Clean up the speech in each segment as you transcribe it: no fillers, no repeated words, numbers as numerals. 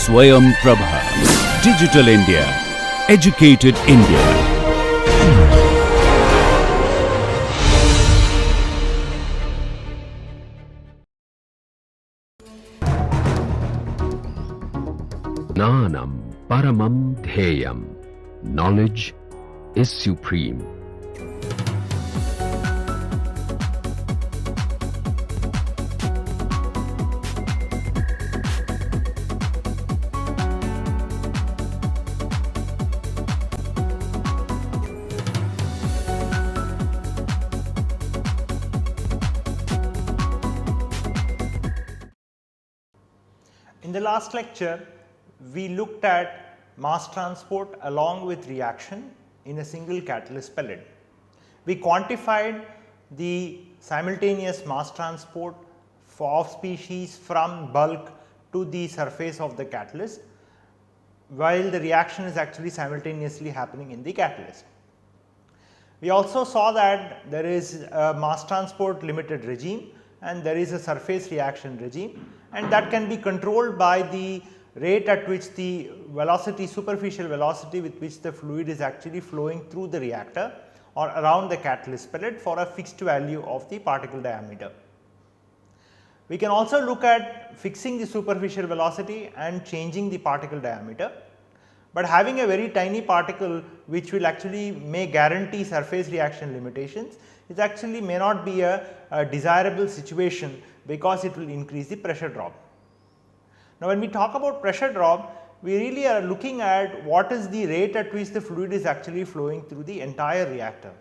Swayam Prabha. Digital India. Educated India. Jnanam Paramam Dhyayam. Knowledge is supreme. In the last lecture, we looked at mass transport along with reaction in a single catalyst pellet. We quantified the simultaneous mass transport of species from bulk to the surface of the catalyst, while the reaction is actually simultaneously happening in the catalyst. We also saw that there is a mass transport limited regime and there is a surface reaction regime, and that can be controlled by the rate at which the velocity, superficial velocity with which the fluid is actually flowing through the reactor or around the catalyst pellet for a fixed value of the particle diameter. We can also look at fixing the superficial velocity and changing the particle diameter, but having a very tiny particle which will actually may guarantee surface reaction limitations is actually may not be a desirable situation, because it will increase the pressure drop. Now, when we talk about pressure drop, we really are looking at what is the rate at which the fluid is actually flowing through the entire reactor.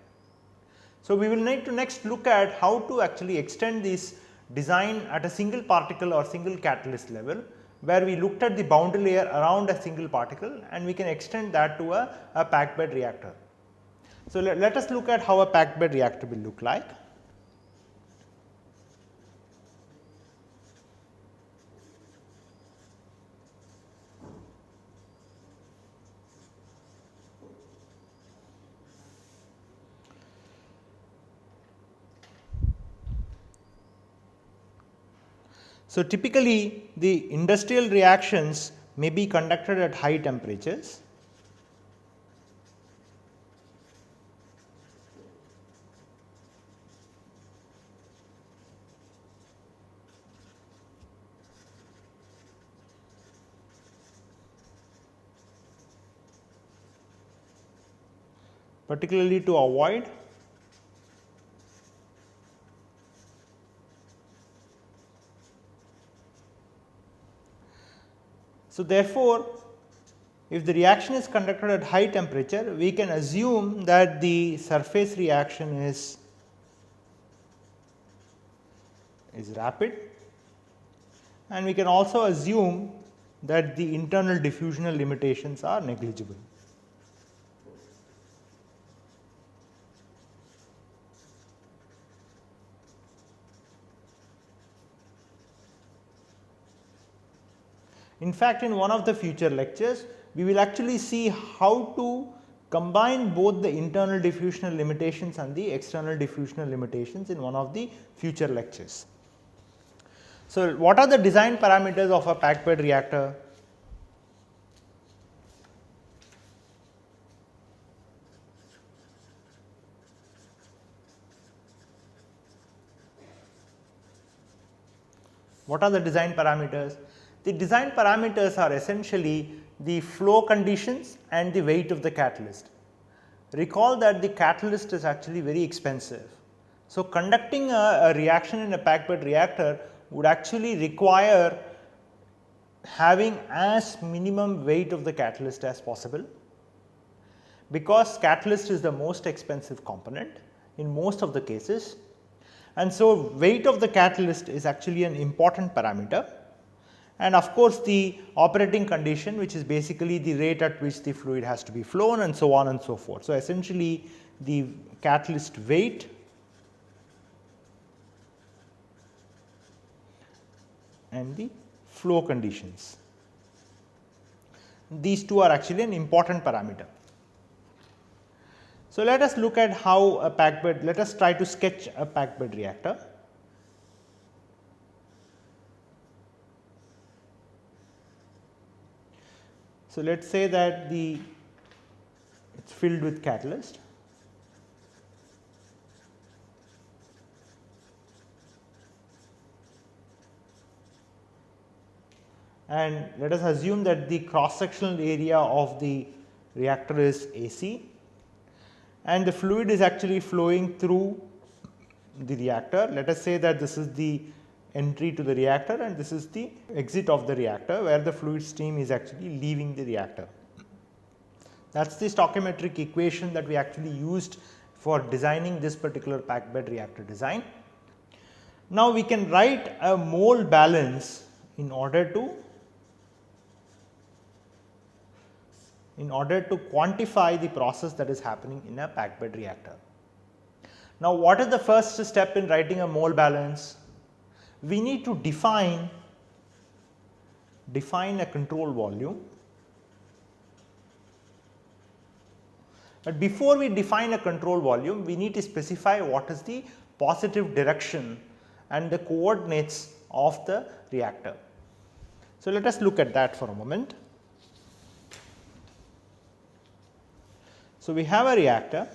So, we will need to next look at how to actually extend this design at a single particle or single catalyst level, where we looked at the boundary layer around a single particle and we can extend that to a packed bed reactor. So, let us look at how a packed bed reactor will look like. So, typically the industrial reactions may be conducted at high temperatures. Particularly to avoid so, therefore, if the reaction is conducted at high temperature, we can assume that the surface reaction is rapid, and we can also assume that the internal diffusional limitations are negligible. In fact, in one of the future lectures, we will actually see how to combine both the internal diffusional limitations and the external diffusional limitations in one of the future lectures. So, what are the design parameters of a packed bed reactor? What are the design parameters? The design parameters are essentially the flow conditions and the weight of the catalyst. Recall that the catalyst is actually very expensive. So, conducting a reaction in a packed bed reactor would actually require having as minimum weight of the catalyst as possible, because catalyst is the most expensive component in most of the cases, and so weight of the catalyst is actually an important parameter. And of course, the operating condition, which is basically the rate at which the fluid has to be flown, and so on and so forth. So, essentially the catalyst weight and the flow conditions. These two are actually an important parameter. So, let us look at how a packed bed, let us try to sketch a packed bed reactor. So, let us say that it is filled with catalyst, and let us assume that the cross sectional area of the reactor is AC and the fluid is actually flowing through the reactor. Let us say that this is the entry to the reactor and this is the exit of the reactor, where the fluid stream is actually leaving the reactor. That is the stoichiometric equation that we actually used for designing this particular packed bed reactor design. Now, we can write a mole balance in order to quantify the process that is happening in a packed bed reactor. Now, what is the first step in writing a mole balance? We need to define a control volume. But before we define a control volume, we need to specify what is the positive direction and the coordinates of the reactor. So, let us look at that for a moment. So, we have a reactor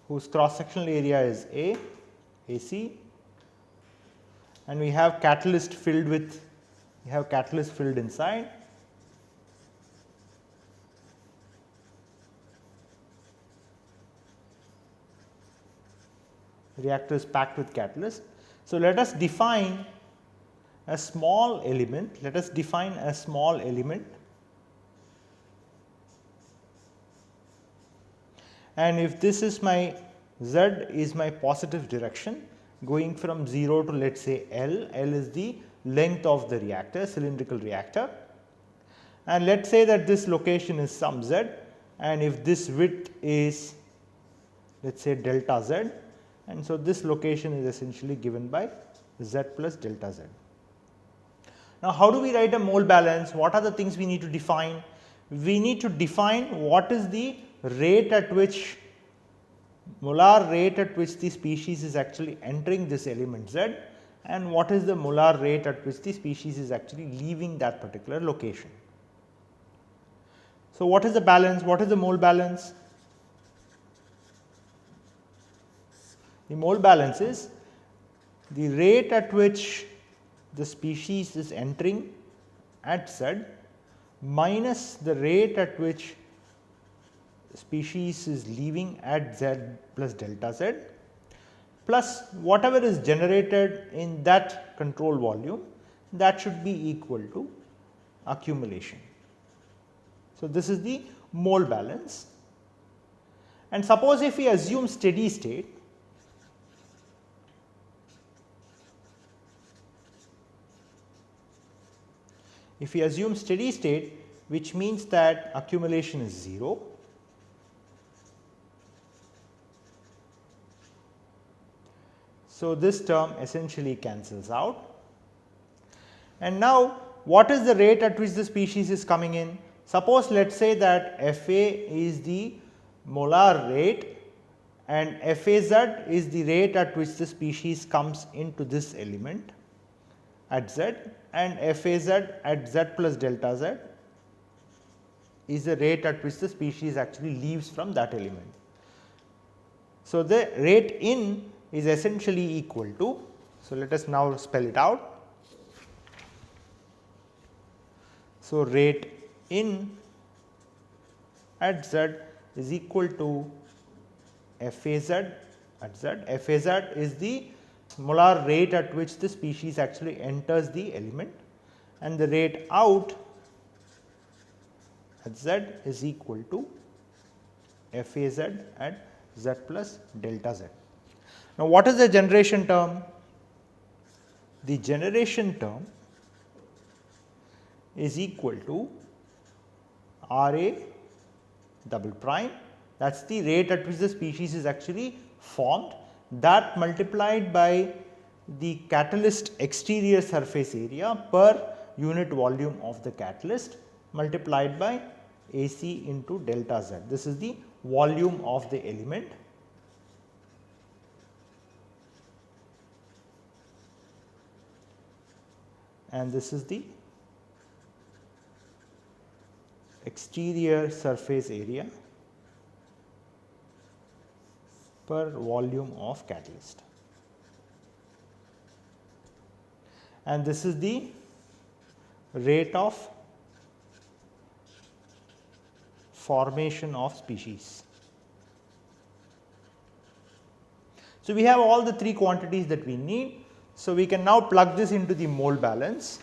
whose cross sectional area is AC, and we have catalyst filled inside. Reactor is packed with catalyst. So, let us define a small element. And if this is my Z is my positive direction going from 0 to let us say L is the length of the reactor, cylindrical reactor, and let us say that this location is some Z, and if this width is let us say delta Z, and so this location is essentially given by Z plus delta Z. Now, how do we write a mole balance? What are the things we need to define? We need to define what is the rate at which molar rate at which the species is actually entering this element Z, and what is the molar rate at which the species is actually leaving that particular location. So, what is the balance? What is the mole balance? The mole balance is the rate at which the species is entering at Z minus the rate at which species is leaving at Z plus delta Z, plus whatever is generated in that control volume, that should be equal to accumulation. So, this is the mole balance, and suppose if we assume steady state, which means that accumulation is 0, so this term essentially cancels out. And now, what is the rate at which the species is coming in? Suppose let us say that Fa is the molar rate and Faz is the rate at which the species comes into this element at Z, and Faz at Z plus delta Z is the rate at which the species actually leaves from that element. So, the rate in is essentially equal to, so let us now spell it out. So, rate in at Z is equal to Faz at Z. Faz is the molar rate at which the species actually enters the element, and the rate out at Z is equal to Faz at Z plus delta Z. Now, what is the generation term? The generation term is equal to Ra double prime, that is the rate at which the species is actually formed, that multiplied by the catalyst exterior surface area per unit volume of the catalyst multiplied by AC into delta Z. This is the volume of the element. and this is the exterior surface area per volume of catalyst, and this is the rate of formation of species. So, we have all the three quantities that we need. So, we can now plug this into the mole balance.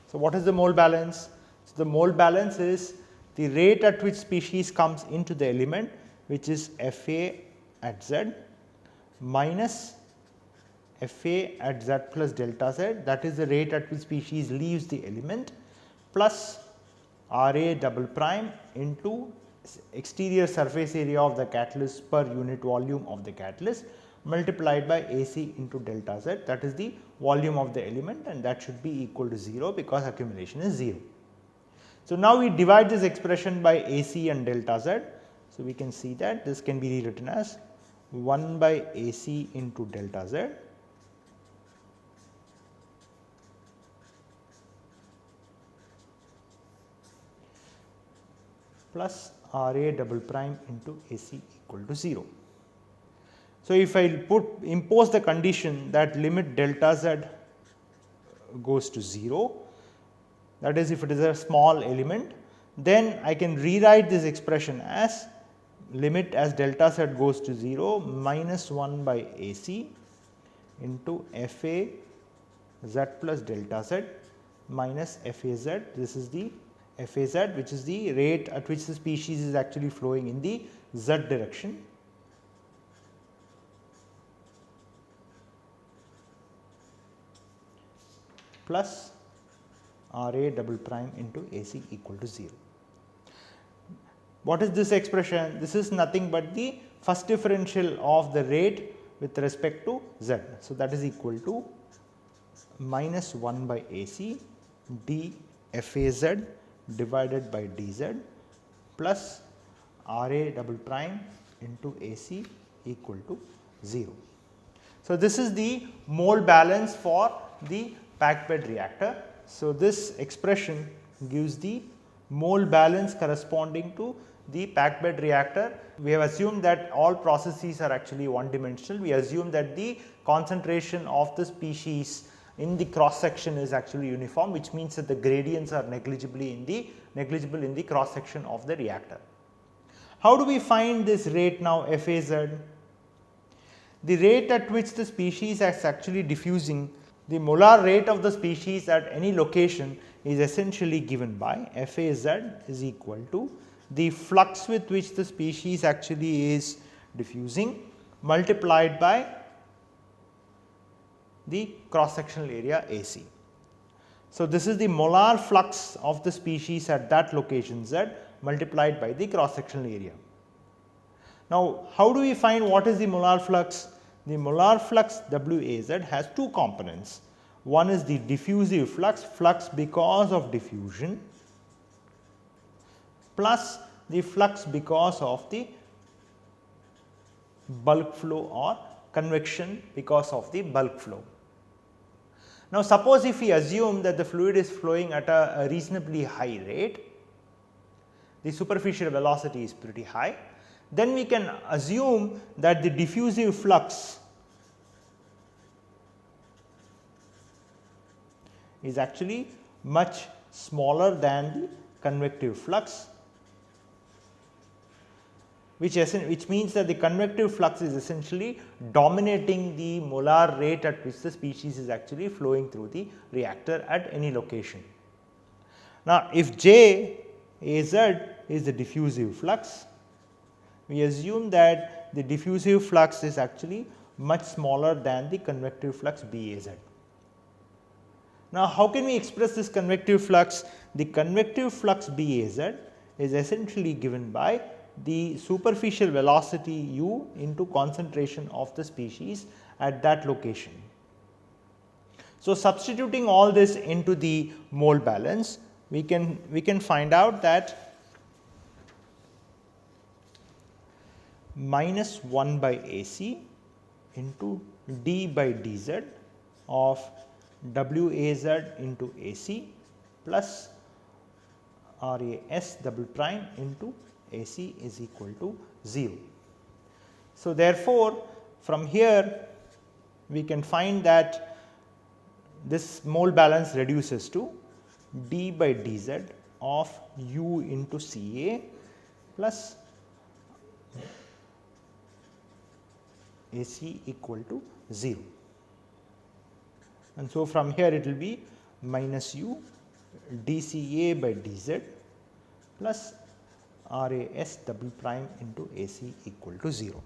So, what is the mole balance? So, the mole balance is the rate at which species comes into the element, which is Fa at Z minus Fa at Z plus delta Z, that is the rate at which species leaves the element, plus Ra double prime into exterior surface area of the catalyst per unit volume of the catalyst multiplied by Ac into delta Z, that is the volume of the element, and that should be equal to 0 because accumulation is 0. So, now we divide this expression by Ac and delta Z. So, we can see that this can be rewritten as 1 by Ac into delta Z plus Ra double prime into Ac equal to 0. So, if I impose the condition that limit delta Z goes to 0, that is if it is a small element, then I can rewrite this expression as limit as delta Z goes to 0 minus 1 by Ac into Fa Z plus delta Z minus Faz. This is the Faz, which is the rate at which the species is actually flowing in the Z direction, plus Ra double prime into Ac equal to 0. What is this expression? This is nothing but the first differential of the rate with respect to Z. So, that is equal to minus 1 by Ac dFaz divided by dz plus Ra double prime into Ac equal to 0. So, this is the mole balance for the packed bed reactor. So, this expression gives the mole balance corresponding to the packed bed reactor. We have assumed that all processes are actually one dimensional. We assume that the concentration of the species in the cross section is actually uniform, which means that the gradients are negligible in the cross section of the reactor. How do we find this rate now, Faz? The rate at which the species is actually diffusing, the molar rate of the species at any location is essentially given by Faz is equal to the flux with which the species actually is diffusing multiplied by the cross sectional area Ac. So, this is the molar flux of the species at that location Z multiplied by the cross sectional area. Now, how do we find what is the molar flux? The molar flux Waz has two components. One is the diffusive flux, flux because of diffusion, plus the flux because of the bulk flow or convection because of the bulk flow. Now, suppose if we assume that the fluid is flowing at a reasonably high rate, the superficial velocity is pretty high, then we can assume that the diffusive flux is actually much smaller than the convective flux, which means that the convective flux is essentially dominating the molar rate at which the species is actually flowing through the reactor at any location. Now, if J Az is the diffusive flux, we assume that the diffusive flux is actually much smaller than the convective flux Baz. Now, how can we express this convective flux? The convective flux Baz is essentially given by the superficial velocity u into concentration of the species at that location. So, substituting all this into the mole balance, we can find out that minus 1 by Ac into d by dz of WAZ into AC plus RAS double prime into AC is equal to 0. So, therefore, from here we can find that this mole balance reduces to d by dz of U into Ca plus AC equal to 0. And so, from here it will be minus U dCA by dz plus RAS double prime into AC equal to 0.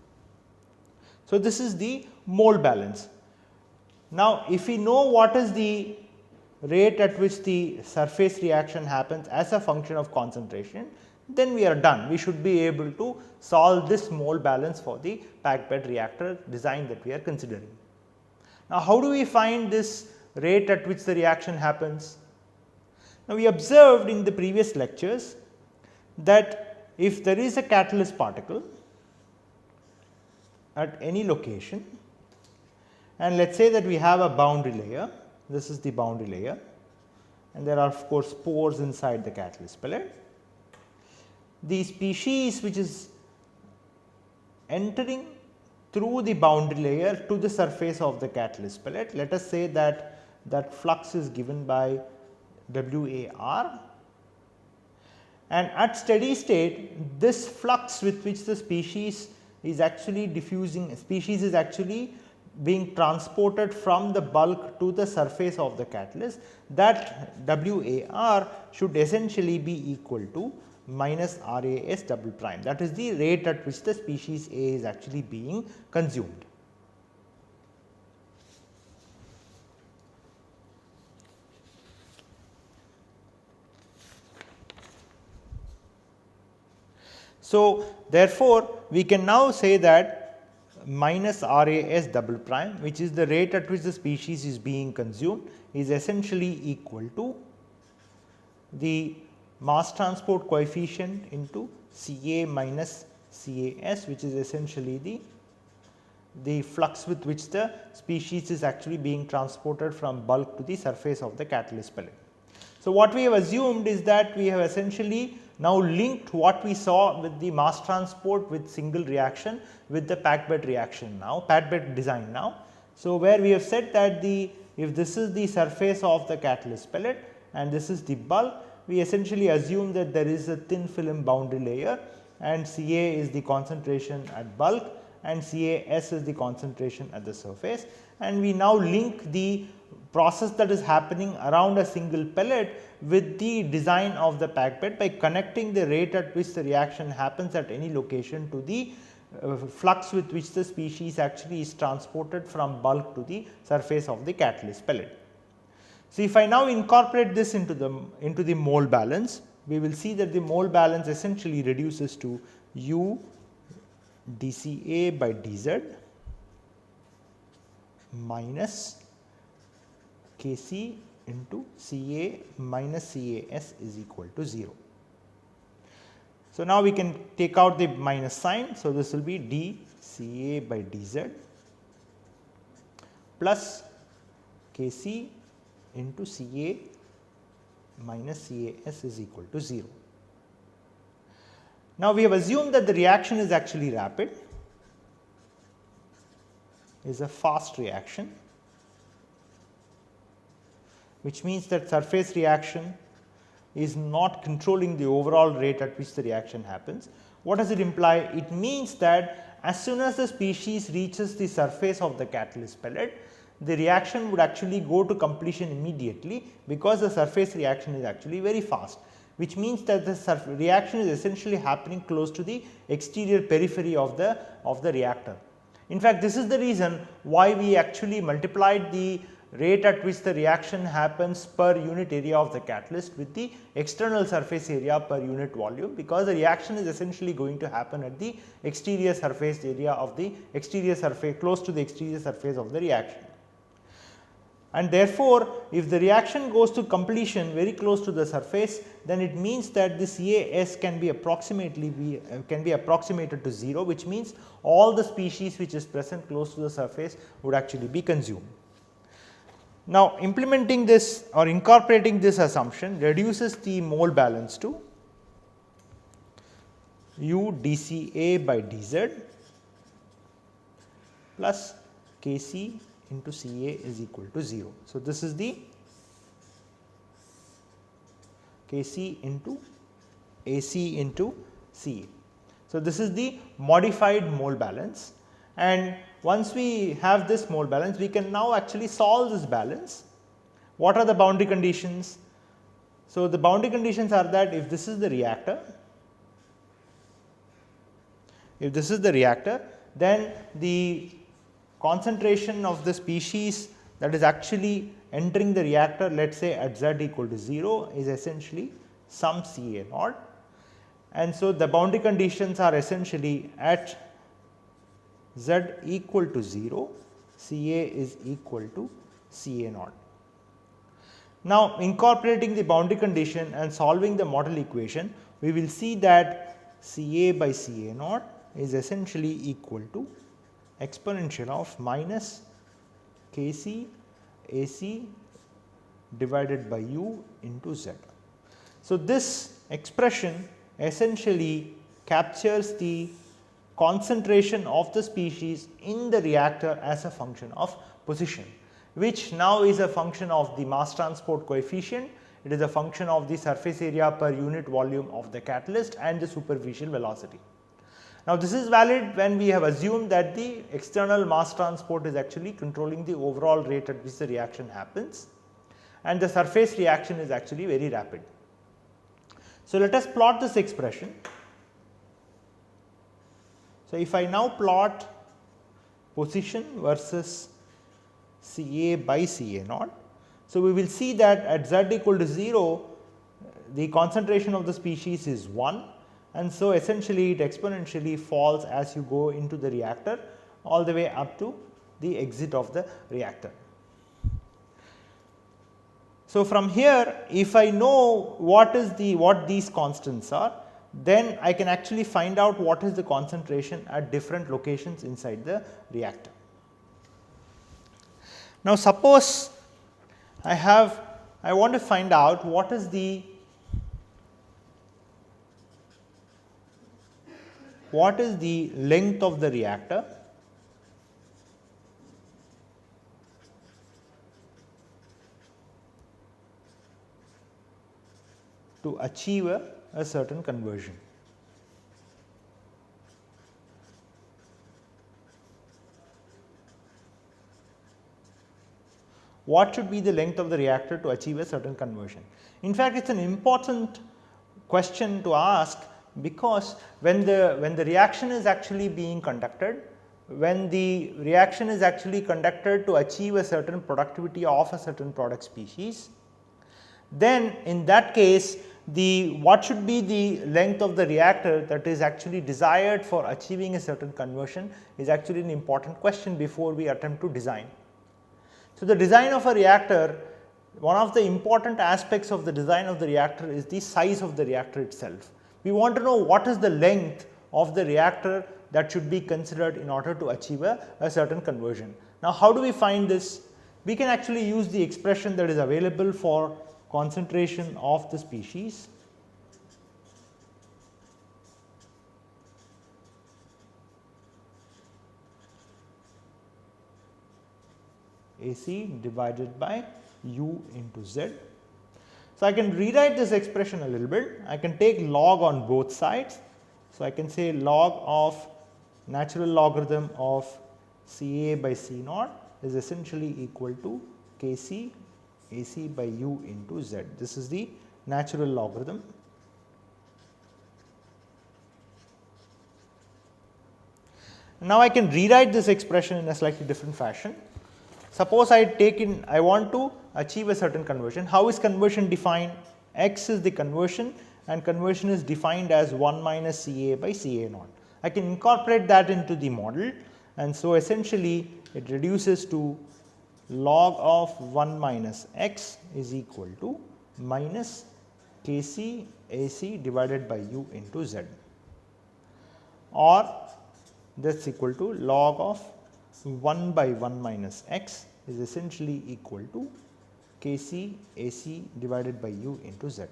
So, this is the mole balance. Now, if we know what is the rate at which the surface reaction happens as a function of concentration, then we are done. We should be able to solve this mole balance for the packed bed reactor design that we are considering. Now, how do we find this rate at which the reaction happens? Now, we observed in the previous lectures that if there is a catalyst particle at any location, and let us say that we have a boundary layer, this is the boundary layer, and there are of course pores inside the catalyst pellet. The species which is entering through the boundary layer to the surface of the catalyst pellet, let us say that that flux is given by WAR, and at steady state this flux with which the species is actually diffusing, species is actually being transported from the bulk to the surface of the catalyst, that WAR should essentially be equal to minus RAS double prime, that is the rate at which the species A is actually being consumed. So, therefore, we can now say that minus RAS double prime, which is the rate at which the species is being consumed, is essentially equal to the mass transport coefficient into Ca minus Cas, which is essentially the flux with which the species is actually being transported from bulk to the surface of the catalyst pellet. So, what we have assumed is that we have essentially now linked what we saw with the mass transport with single reaction with the packed bed reaction now, packed bed design now. So, where we have said that if this is the surface of the catalyst pellet and this is the bulk, we essentially assume that there is a thin film boundary layer and Ca is the concentration at bulk and Cas is the concentration at the surface, and we now link the process that is happening around a single pellet with the design of the packed bed by connecting the rate at which the reaction happens at any location to the flux with which the species actually is transported from bulk to the surface of the catalyst pellet. So, if I now incorporate this into the mole balance, we will see that the mole balance essentially reduces to U dCA by dZ minus Kc into Ca minus Cas is equal to 0. So, now we can take out the minus sign. So, this will be dCA by dZ plus Kc into Ca minus Cas is equal to 0. Now, we have assumed that the reaction is actually rapid, is a fast reaction, which means that surface reaction is not controlling the overall rate at which the reaction happens. What does it imply? It means that as soon as the species reaches the surface of the catalyst pellet, the reaction would actually go to completion immediately, because the surface reaction is actually very fast, which means that the reaction is essentially happening close to the exterior periphery of the reactor. In fact, this is the reason why we actually multiplied the rate at which the reaction happens per unit area of the catalyst with the external surface area per unit volume, because the reaction is essentially going to happen at the exterior surface area of the exterior surface, close to the exterior surface of the reaction. And therefore, if the reaction goes to completion very close to the surface, then it means that this Cas can be approximated to 0, which means all the species which is present close to the surface would actually be consumed. Now, implementing this or incorporating this assumption reduces the mole balance to U dCA by dZ plus Kc into Ca is equal to 0. So, this is the Kc into Ac into Ca. So, this is the modified mole balance, and once we have this mole balance, we can now actually solve this balance. What are the boundary conditions? So, the boundary conditions are that if this is the reactor, then the concentration of the species that is actually entering the reactor, let us say at Z equal to 0, is essentially some Ca naught, and so the boundary conditions are essentially at Z equal to 0, Ca is equal to Ca naught. Now, incorporating the boundary condition and solving the model equation, we will see that Ca by Ca naught is essentially equal to exponential of minus Kc Ac divided by U into Z. So, this expression essentially captures the concentration of the species in the reactor as a function of position, which now is a function of the mass transport coefficient, it is a function of the surface area per unit volume of the catalyst and the superficial velocity. Now, this is valid when we have assumed that the external mass transport is actually controlling the overall rate at which the reaction happens, and the surface reaction is actually very rapid. So, let us plot this expression. So, if I now plot position versus Ca by Ca naught, so we will see that at Z equal to 0, the concentration of the species is 1, and so essentially it exponentially falls as you go into the reactor all the way up to the exit of the reactor. So, from here, if I know what these constants are, then I can actually find out what is the concentration at different locations inside the reactor. Now, suppose I want to find out what is the length of the reactor to achieve a certain conversion. What should be the length of the reactor to achieve a certain conversion? In fact, it is an important question to ask, because when the reaction is actually being conducted, to achieve a certain productivity of a certain product species, then in that case what should be the length of the reactor that is actually desired for achieving a certain conversion is actually an important question before we attempt to design. So, the design of a reactor, one of the important aspects of the design of the reactor is the size of the reactor itself. We want to know what is the length of the reactor that should be considered in order to achieve a certain conversion. Now, how do we find this? We can actually use the expression that is available for concentration of the species Ac divided by U into Z. So, I can rewrite this expression a little bit. I can take log on both sides. So, I can say log of natural logarithm of Ca by C naught is essentially equal to Kc Ac by U into Z. This is the natural logarithm. Now, I can rewrite this expression in a slightly different fashion. Suppose I want to achieve a certain conversion. How is conversion defined? X is the conversion, and conversion is defined as 1 minus Ca by Ca naught. I can incorporate that into the model, and so essentially it reduces to log of 1 minus x is equal to minus Kc Ac divided by U into Z, or that is equal to log of 1 by 1 minus x is essentially equal to Kc Ac divided by U into Z.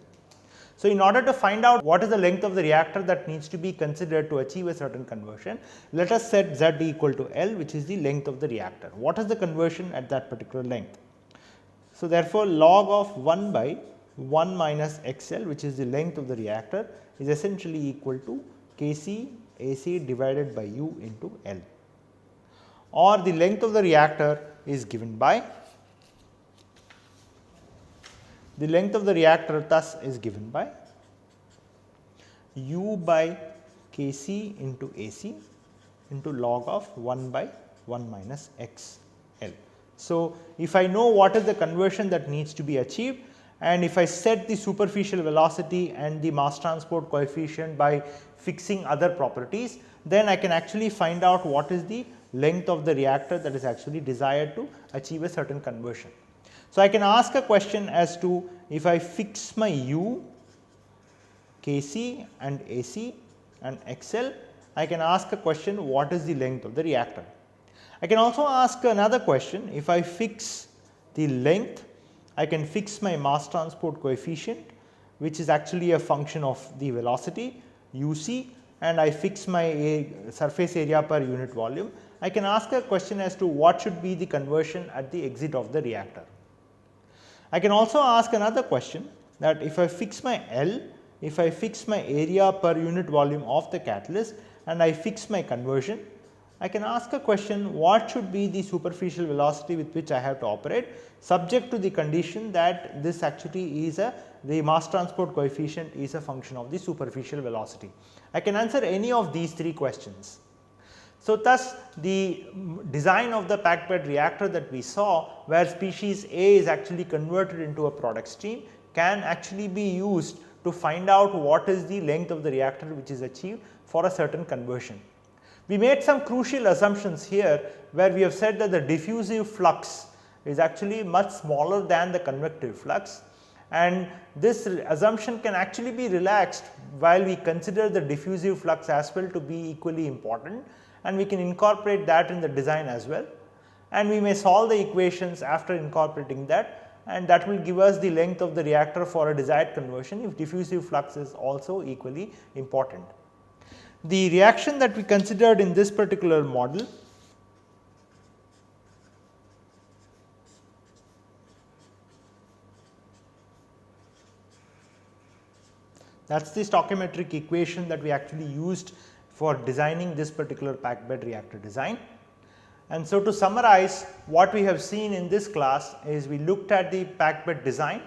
So, in order to find out what is the length of the reactor that needs to be considered to achieve a certain conversion, let us set Z equal to L, which is the length of the reactor. What is the conversion at that particular length? So, therefore, log of 1 by 1 minus XL, which is the length of the reactor, is essentially equal to Kc Ac divided by U into L, or the length of the reactor is given by, the length of the reactor thus is given by U by Kc into Ac into log of 1 by 1 minus XL. So, if I know what is the conversion that needs to be achieved, and if I set the superficial velocity and the mass transport coefficient by fixing other properties, then I can actually find out what is the length of the reactor that is actually desired to achieve a certain conversion. So, I can ask a question as to, if I fix my U, Kc and Ac and XL, I can ask a question, what is the length of the reactor. I can also ask another question, if I fix the length, I can fix my mass transport coefficient, which is actually a function of the velocity UC, and I fix my surface area per unit volume. I can ask a question as to what should be the conversion at the exit of the reactor. I can also ask another question, that if I fix my L, if I fix my area per unit volume of the catalyst and I fix my conversion, I can ask a question, what should be the superficial velocity with which I have to operate, subject to the condition that this actually is the mass transport coefficient is a function of the superficial velocity. I can answer any of these three questions. So, thus the design of the packed bed reactor that we saw, where species A is actually converted into a product stream, can actually be used to find out what is the length of the reactor which is achieved for a certain conversion. We made some crucial assumptions here, where we have said that the diffusive flux is actually much smaller than the convective flux, and this assumption can actually be relaxed while we consider the diffusive flux as well to be equally important, and we can incorporate that in the design as well, and we may solve the equations after incorporating that, and that will give us the length of the reactor for a desired conversion if diffusive flux is also equally important. The reaction that we considered in this particular model that is the stoichiometric equation that we actually used for designing this particular packed bed reactor design. And so, to summarize, what we have seen in this class is we looked at the packed bed design,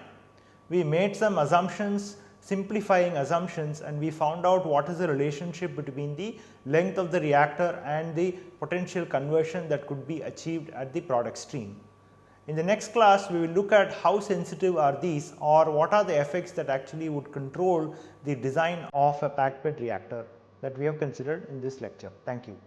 we made some assumptions, simplifying assumptions, and we found out what is the relationship between the length of the reactor and the potential conversion that could be achieved at the product stream. In the next class, we will look at how sensitive are these, or what are the effects that actually would control the design of a packed bed reactor that we have considered in this lecture. Thank you.